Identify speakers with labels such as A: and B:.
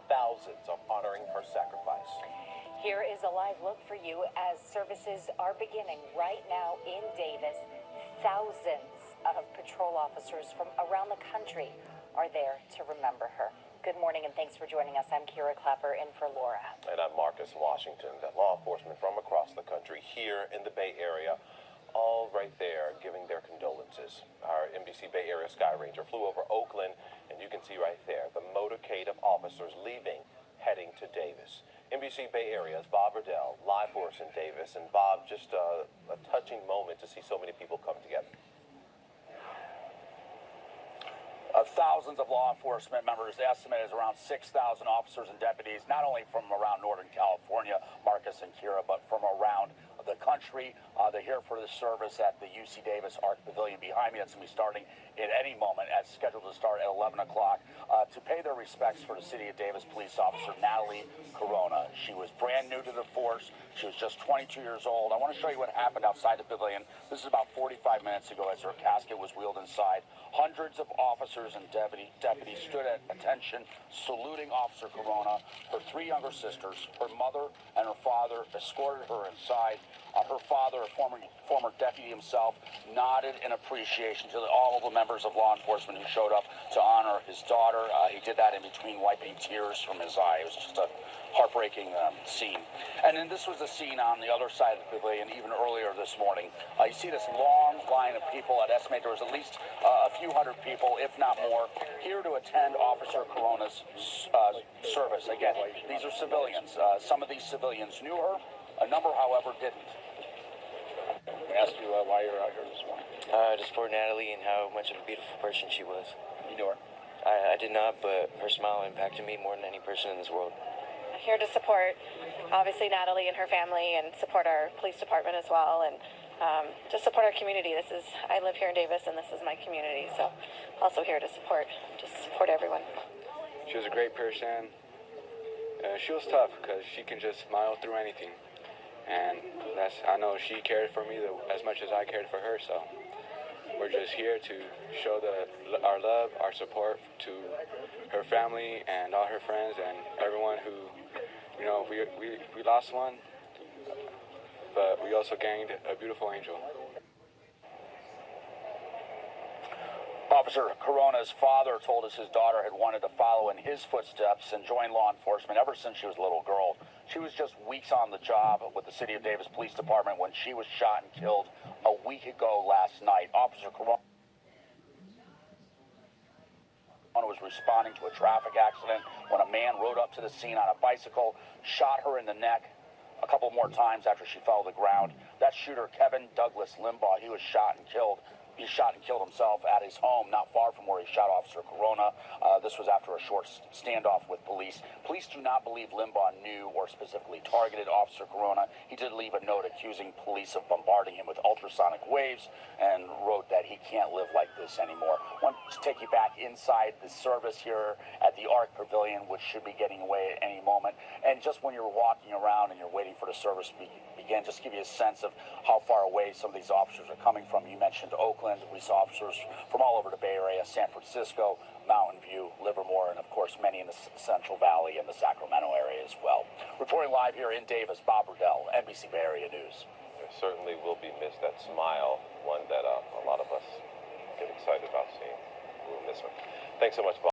A: thousands are honoring her sacrifice.
B: Here is a live look for you as services are beginning right now in Davis. Thousands of patrol officers from around the country are there to remember her. Good morning and thanks for joining us. I'm Kira Clapper in for Laura.
A: And I'm Marcus Washington. That law enforcement from across the country here in the Bay Area, all right there giving their condolences. Our NBC Bay Area Sky Ranger flew over Oakland, and you can see right there the motorcade of officers leaving, heading to Davis. NBC Bay Area's Bob Riddell, live for us in Davis. And Bob, just a touching moment to see so many people come together.
C: Thousands of law enforcement members, the estimate is around 6,000 officers and deputies, not only from around Northern California, Marcus and Kira, but from around the country. They're here for the service at the UC Davis Art Pavilion behind me. That's going to be starting at any moment, as scheduled to start at 11 o'clock, to pay their respects for the City of Davis police officer Natalie Corona. She was brand new to the force. She was just 22 years old. I want to show you what happened outside the pavilion. This is about 45 minutes ago as her casket was wheeled inside. Hundreds of officers and deputies stood at attention, saluting Officer Corona. Her three younger sisters, her mother, and her father escorted her inside. Her father, a former deputy himself, nodded in appreciation to all of the members of law enforcement who showed up to honor his daughter. He did that in between wiping tears from his eye. It was just a heartbreaking scene. And then this was the scene on the other side of the pavilion even earlier this morning. You see this long line of people. I'd estimate there was at least a few hundred people, if not more, here to attend Officer Corona's service. Again, these are civilians. Some of these civilians knew her. A number, however, didn't. I asked you why you're out here this morning.
D: To support Natalie and how much of a beautiful person she was.
C: You knew her?
D: I did not, but her smile impacted me more than any person in this world.
E: Here to support, obviously, Natalie and her family, and support our police department as well, and just support our community. I live here in Davis, and this is my community, so also here to support everyone.
F: She was a great person. She was tough because she can just smile through anything, and I know she cared for me as much as I cared for her. So we're just here to show our love, our support to her family and all her friends and everyone who, we lost one, but we also gained a beautiful angel.
C: Officer Corona's father told us his daughter had wanted to follow in his footsteps and join law enforcement ever since she was a little girl. She was just weeks on the job with the City of Davis Police Department when she was shot and killed a week ago last night. Officer Corona was responding to a traffic accident when a man rode up to the scene on a bicycle, shot her in the neck a couple more times after she fell to the ground. That shooter, Kevin Douglas Limbaugh, he was shot and killed. He shot and killed himself at his home, not far from where he shot Officer Corona. This was after a short standoff with police. Police do not believe Limbaugh knew or specifically targeted Officer Corona. He did leave a note accusing police of bombarding him with ultrasonic waves and wrote that he can't live like this anymore. I want to take you back inside the service here at the Art Pavilion, which should be getting away at any moment. And just when you're walking around and you're waiting for the service to begin, just give you a sense of how far away some of these officers are coming from. You mentioned Oakland. Police officers from all over the Bay Area, San Francisco, Mountain View, Livermore, and of course many in the Central Valley and the Sacramento area as well. Reporting live here in Davis, Bob Riddell, NBC Bay Area News.
A: There certainly will be missed. That smile, one that a lot of us get excited about seeing. We'll miss her. Thanks so much, Bob.